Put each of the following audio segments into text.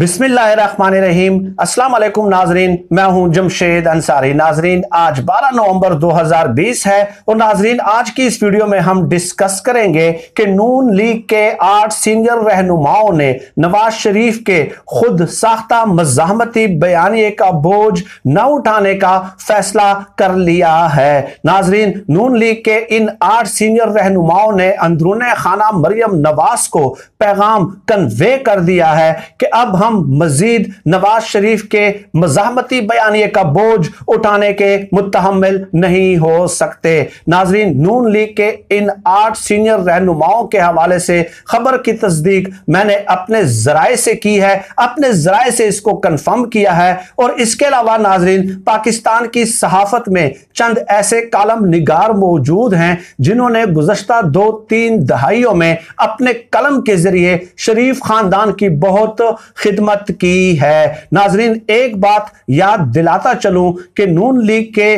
बिस्मिल्लाहिर्रहमानिर्रहीम। अस्सलाम वालेकुम नाजरीन, मैं हूं जमशेद अंसारी। नाजरीन आज 12 नवंबर 2020 है और नाजरीन आज की इस वीडियो में हम डिस्कस करेंगे कि नून लीग के 8 सीनियर रहनुमाओं ने नवाज शरीफ के खुद साख्ता मज़ाहमती बयानिए का बोझ न उठाने का फैसला कर लिया है। नाजरीन नून लीग के इन 8 सीनियर रहनुमाओं ने अंदरूने खाना मरियम नवाज को पैगाम कन्वे कर दिया है कि अब हम मजीद नवाज शरीफ के मज़ाहमती बयानिए का बोझ उठाने के मुतहम्मिल नहीं हो सकते। नाजरीन नून लीग के इन 8 सीनियर रहनुमाओं के हवाले से खबर की तस्दीक मैंने अपने जराए से की है, अपने जराए से इसको कंफर्म किया है। और इसके अलावा नाजरीन पाकिस्तान की सहाफत में चंद ऐसे कालम निगार मौजूद हैं जिन्होंने गुज़श्ता 2-3 दहाइयों में अपने कलम के जरिए शरीफ खानदान की बहुत खिदमत की है। नाजरीन एक बात याद दिलाता चलूं कि नून लीग के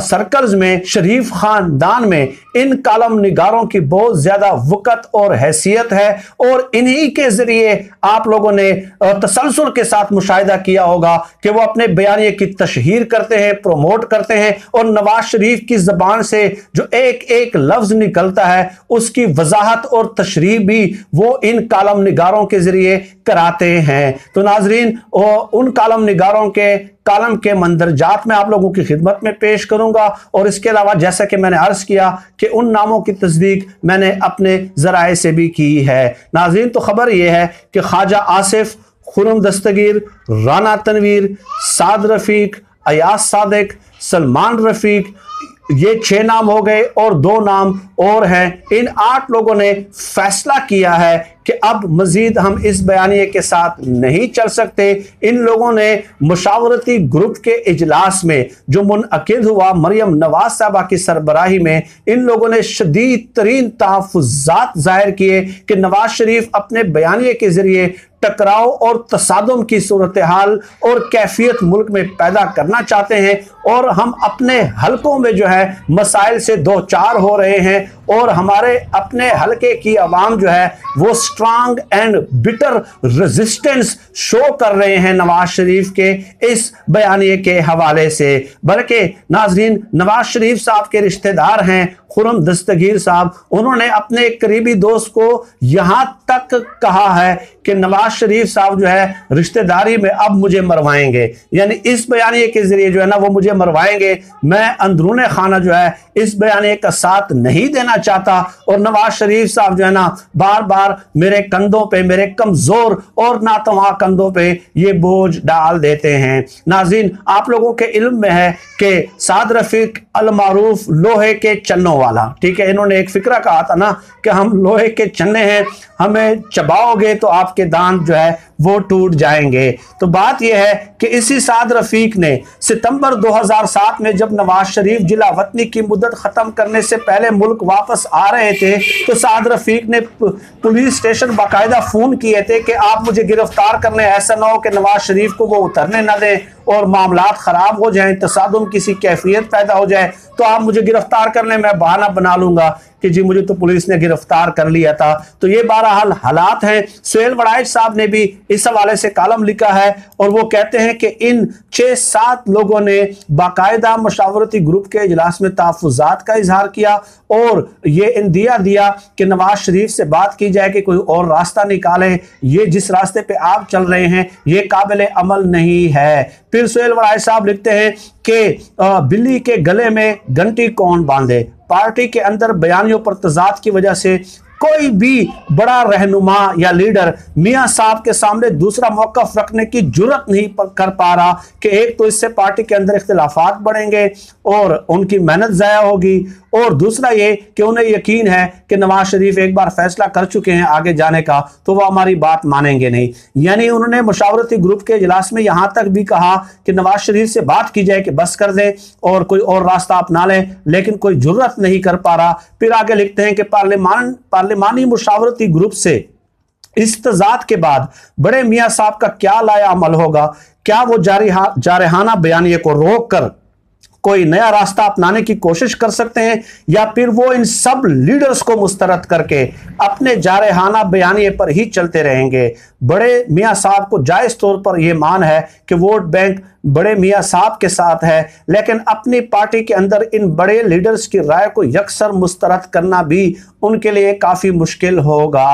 सर्कल्स में शरीफ खानदान में इन कालम निगारों की बहुत ज्यादा वक़्त और हैसियत है और इन्हीं के जरिए आप लोगों ने तसलसल के साथ मुशाहिदा किया होगा कि वो अपने बयानिए की तशहीर करते हैं, प्रोमोट करते हैं और नवाज शरीफ की जबान से जो एक एक लफ्ज निकलता है उसकी वजाहत और तशरीह भी वो इन कालम निगारों के जरिए कराते हैं। तो नाजरीन उन कालम निगारों के कालम के मंदरजात में आप लोगों की खिदमत में पेश करूंगा और इसके अलावा जैसा कि मैंने अर्ज किया कि उन नामों की तस्दीक मैंने अपने जराए से भी की है। नाजरीन तो खबर यह है कि ख्वाजा आसिफ, खुर्रम दस्तगीर, राना तनवीर, साद रफीक, अयास सादिक, सलमान रफीक, ये 6 नाम हो गए और 2 नाम और हैं। इन 8 लोगों ने फैसला किया है कि अब मजीद हम इस बयानिए के साथ नहीं चल सकते। इन लोगों ने मुशावरती ग्रुप के इजलास में जो मुनअकिद हुआ मरियम नवाज साहबा की सरबराही में, इन लोगों ने शदीद तरीन तहफ़्फ़ुज़ात जाहिर किए कि नवाज शरीफ अपने बयानिए के जरिए टकराव और तसादुम की सूरत हाल और कैफियत मुल्क में पैदा करना चाहते हैं और हम अपने हलकों में जो है मसाइल से दो चार हो रहे हैं और हमारे अपने हलके की आवाम जो है वो strong and bitter resistance show कर रहे हैं नवाज शरीफ के इस बयानिए के हवाले से। बल्कि नाजरीन नवाज शरीफ साहब के रिश्तेदार हैं खुर्रम दस्तगीर साहब, उन्होंने अपने एक करीबी दोस्त को यहां तक कहा है कि नवाज शरीफ साहब जो है रिश्तेदारी में अब मुझे मरवाएंगे, यानी इस बयानिए के जरिए जो है ना वो मुझे मरवाएंगे। मैं अंदरूने खाना जो है इस बयानिए का साथ नहीं देना चाहता और नवाज शरीफ साहब जो है ना बार बार मेरे कंधों पे, मेरे कमजोर और नातवा कंधों पे ये बोझ डाल देते हैं। नाज़रीन आप लोगों के इल्म में है कि साद रफीक अल मारूफ लोहे के चन्नों वाला, ठीक है, इन्होंने एक फिक्रा कहा था ना कि हम लोहे के चन्ने हैं, हमें चबाओगे तो आपके दांत जो है वो टूट जाएंगे। तो बात यह है कि इसी साद रफीक ने सितंबर 2007 में जब नवाज शरीफ जिला वतनी की मुद्दत खत्म करने से पहले मुल्क वापस आ रहे थे तो साद रफीक ने पुलिस स्टेशन बाकायदा फोन किए थे कि आप मुझे गिरफ्तार करने, ऐसा ना हो कि नवाज शरीफ को वो उतरने ना दें और मामलात खराब हो जाएं, तसादुम किसी कैफियत पैदा हो जाए तो आप मुझे गिरफ्तार कर लें, मैं बहाना बना लूंगा कि जी मुझे तो पुलिस ने गिरफ्तार कर लिया था। तो ये बहरहाल हालात हैं। सुहेल वड़ाइच साहब ने भी इस हवाले से कालम लिखा है और वो कहते हैं कि इन 6-7 लोगों ने बाकायदा मशावरती ग्रुप के इजलास में तहफ़्फ़ुज़ात का इजहार किया और ये इंदिया दिया कि नवाज शरीफ से बात की जाए कि कोई और रास्ता निकालें, ये जिस रास्ते पे आप चल रहे हैं ये काबिल अमल नहीं है। फिर सुहेल वड़ाइच साहब लिखते हैं कि बिल्ली के गले में घंटी कौन बांधे। पार्टी के अंदर बयानियों पर तजाद की वजह से कोई भी बड़ा रहनुमा या लीडर मियां साहब के सामने दूसरा मौक़िफ़ रखने की जुर्रत नहीं कर पा रहा कि एक तो इससे पार्टी के अंदर इख्तिलाफात बढ़ेंगे और उनकी मेहनत ज़ाया होगी और दूसरा ये कि उन्हें यकीन है कि नवाज शरीफ एक बार फैसला कर चुके हैं आगे जाने का तो वो हमारी बात मानेंगे नहीं। यानी उन्होंने मुशावरती ग्रुप के इजलास में यहाँ तक भी कहा कि नवाज शरीफ से बात की जाए कि बस कर दें और कोई और रास्ता अपना लें, लेकिन कोई जुर्रत नहीं कर पा रहा। फिर आगे लिखते हैं कि पार्लिमानी मुशावरती ग्रुप से इस्तजाद के बाद बड़े मियां साहब का क्या लाया अमल होगा, क्या वो जारहाना बयानिए को रोक कर कोई नया रास्ता अपनाने की कोशिश कर सकते हैं, या फिर वो इन सब लीडर्स को मुस्तरद करके अपने जारहाना बयानिए पर ही चलते रहेंगे। बड़े मियां साहब को जायज तौर पर यह मान है कि वोट बैंक बड़े मियां साहब के साथ है, लेकिन अपनी पार्टी के अंदर इन बड़े लीडर्स की राय को यकसर मुस्तरद करना भी उनके लिए काफी मुश्किल होगा।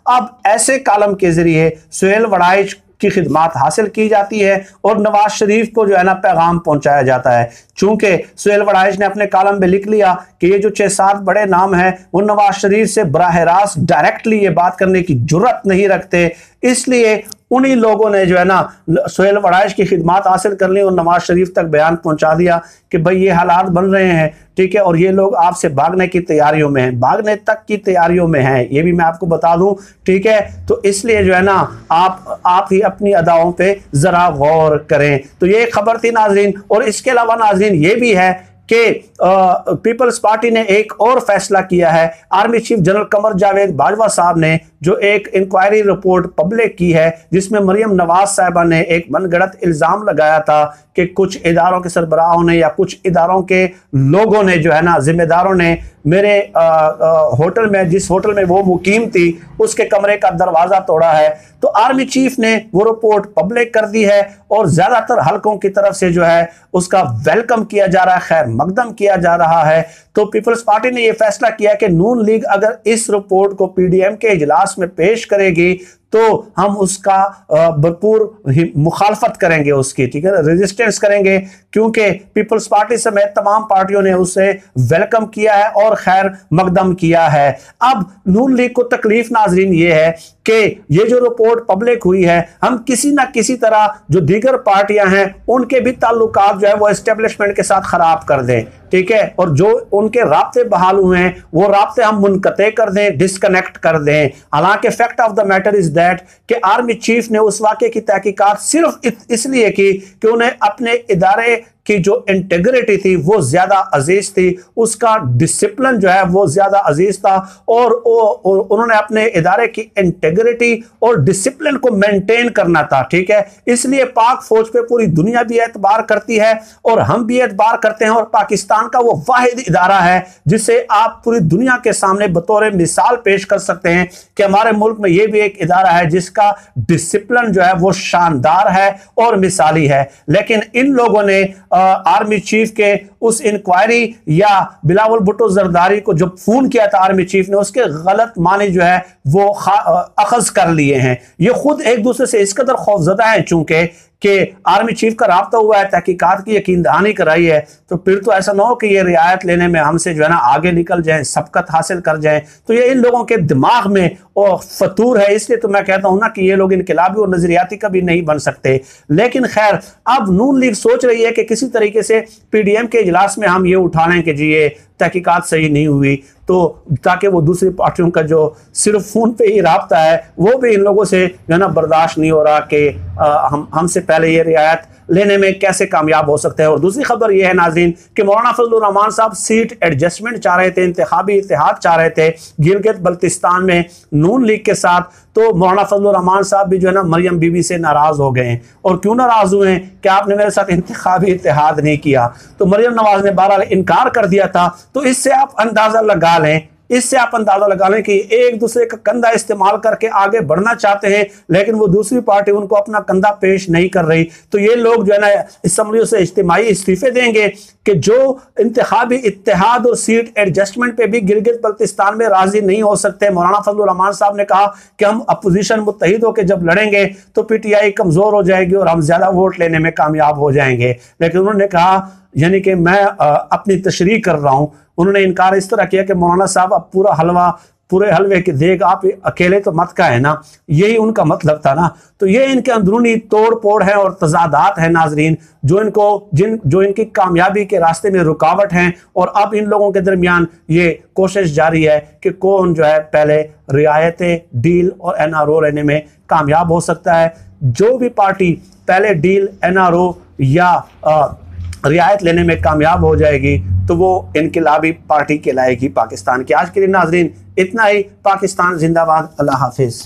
अब ऐसे कॉलम के जरिए सुहेल वड़ाइच की खिदमत हासिल की जाती है और नवाज शरीफ को जो है ना पैगाम पहुंचाया जाता है। चूंकि सुहेल वड़ाइच ने अपने कॉलम में लिख लिया कि ये जो 6-7 बड़े नाम हैं वो नवाज शरीफ से बराह रास्त डायरेक्टली ये बात करने की जुर्रत नहीं रखते, इसलिए उन्हीं लोगों ने जो है ना सुहेल वड़ाइच की खिदमत हासिल कर ली और नवाज शरीफ तक बयान पहुंचा दिया कि भाई ये हालात बन रहे हैं, ठीक है, और ये लोग आपसे भागने की तैयारियों में हैं, भागने तक की तैयारियों में हैं, ये भी मैं आपको बता दूं, ठीक है। तो इसलिए जो है ना आप ही अपनी अदाओं पे जरा गौर करें। तो ये खबर थी नाजरीन। और इसके अलावा नाजरीन ये भी है कि पीपल्स पार्टी ने एक और फैसला किया है। Army chief general Qamar Javed Bajwa साहब ने जो एक इंक्वायरी रिपोर्ट पब्लिक की है जिसमें मरियम नवाज साहिबा ने एक मनगढ़ंत इल्जाम लगाया था कि कुछ इदारों के सरबराहों ने या कुछ इदारों के लोगों ने जो है ना जिम्मेदारों ने मेरे होटल में, जिस होटल में वो मुकीम थी, उसके कमरे का दरवाजा तोड़ा है। तो आर्मी चीफ ने वो रिपोर्ट पब्लिक कर दी है और ज्यादातर हलकों की तरफ से जो है उसका वेलकम किया जा रहा है, खैर मकदम किया जा रहा है। तो पीपल्स पार्टी ने यह फैसला किया कि नून लीग अगर इस रिपोर्ट को पीडीएम के इजलास में पेश करेगी तो हम उसका भरपूर मुखालफत करेंगे, उसकी, ठीक है, रेजिस्टेंस करेंगे, क्योंकि पीपल्स पार्टी समेत तमाम पार्टियों ने उसे वेलकम किया है और खैर मकदम किया है। अब नून लीग को तकलीफ नाजरीन ये है कि ये जो रिपोर्ट पब्लिक हुई है, हम किसी ना किसी तरह जो दीगर पार्टियां हैं उनके भी ताल्लुकात जो है वो एस्टेब्लिशमेंट के साथ खराब कर दें, ठीक है, और जो उनके राब्ते बहाल हुए हैं वो राब्ते हम मुनक़ते कर दें, डिस्कनेक्ट कर दें। हालांकि fact of the matter is that कि आर्मी चीफ ने उस वाक़े की तहकीकात सिर्फ इसलिए की कि उन्हें अपने इदारे की जो इंटेग्रिटी थी वो ज्यादा अजीज थी, उसका डिसिप्लिन जो है वो ज्यादा अजीज था, और उन्होंने अपने इदारे की इंटेग्रिटी और डिसिप्लिन को मेंटेन करना था, ठीक है। इसलिए पाक फौज पे पूरी दुनिया भी एतबार करती है और हम भी एतबार करते हैं, और पाकिस्तान का वो वाहिद इदारा है जिसे आप पूरी दुनिया के सामने बतौर मिसाल पेश कर सकते हैं कि हमारे मुल्क में ये भी एक इदारा है जिसका डिसिप्लिन जो है वो शानदार है और मिसाली है। लेकिन इन लोगों ने आर्मी चीफ के उस इंक्वायरी या बिलावल भुट्टो जरदारी को जब फोन किया था आर्मी चीफ ने, उसके गलत माने जो है वो अखज कर लिए हैं। ये खुद एक दूसरे से इस कदर खौफजदा है चूंकि कि आर्मी चीफ का राब्ता हुआ है, तहकीकात की यकीन दहानी कराई है, तो फिर तो ऐसा ना हो कि ये रियायत लेने में हमसे जो है ना आगे निकल जाएं, सबकत हासिल कर जाएं। तो ये इन लोगों के दिमाग में और फतूर है, इसलिए तो मैं कहता हूं ना कि ये लोग इनकलाबी और नजरियाती कभी नहीं बन सकते। लेकिन खैर अब नून लीग सोच रही है कि किसी तरीके से पीडीएम के इजलास में हम ये उठा लें कि जी ये तहकीकात सही नहीं हुई, तो ताकि वो दूसरी पार्टियों का जो सिर्फ फोन पे ही राब्ता है वो भी इन लोगों से जो है ना बर्दाश्त नहीं हो रहा कि हमसे पहले ये रियायत लेने में कैसे कामयाब हो सकते हैं। और दूसरी खबर यह है नाज़रीन कि मौलाना फजलुर रहमान साहब सीट एडजस्टमेंट चाह रहे थे, इंतखाबी इत्तेहाद चाह रहे थे गिलगित बल्तिस्तान में नून लीग के साथ। तो मौलाना फजलुर रहमान साहब भी जो है ना मरियम बीबी से नाराज हो गए हैं। और क्यों नाराज हुए हैं कि आपने मेरे साथ इंतखाबी इत्तेहाद नहीं किया। तो मरियम नवाज ने बहरहाल इनकार कर दिया था। तो इससे आप अंदाजा लगा लें कि एक दूसरे का कंधा इस्तेमाल करके आगे बढ़ना चाहते हैं, लेकिन वो दूसरी पार्टी उनको अपना कंधा पेश नहीं कर रही। तो ये लोग जो है ना असम्बलियों से इज्तिमाई इस्तीफे देंगे कि जो इंतखाबी इत्तेहाद और सीट एडजस्टमेंट पे भी गिलगित बल्तिस्तान में राजी नहीं हो सकते। मौलाना फजलुर रहमान साहब ने कहा कि हम अपोजिशन मुत्तहिद होकर जब लड़ेंगे तो पीटीआई कमजोर हो जाएगी और हम ज्यादा वोट लेने में कामयाब हो जाएंगे। लेकिन उन्होंने कहा यानी कि मैं अपनी तशरीह कर रहा हूं। उन्होंने इनकार इस तरह किया कि मौलाना साहब अब पूरे हलवे की देग आप अकेले तो मत का है ना, यही उनका मतलब था ना। तो ये इनके अंदरूनी तोड़ फोड़ है और तजादात है नाजरीन, जो इनकी कामयाबी के रास्ते में रुकावट हैं। और अब इन लोगों के दरमियान ये कोशिश जारी है कि कौन जो है पहले रियायतें, डील और एनआरओ लेने में कामयाब हो सकता है। जो भी पार्टी पहले डील, एनआरओ या रियायत लेने में कामयाब हो जाएगी तो वो इनकलाबी पार्टी कहलाएगी पाकिस्तान की। आज के लिए नाजरीन इतना ही। पाकिस्तान जिंदाबाद। अल्लाह हाफिज।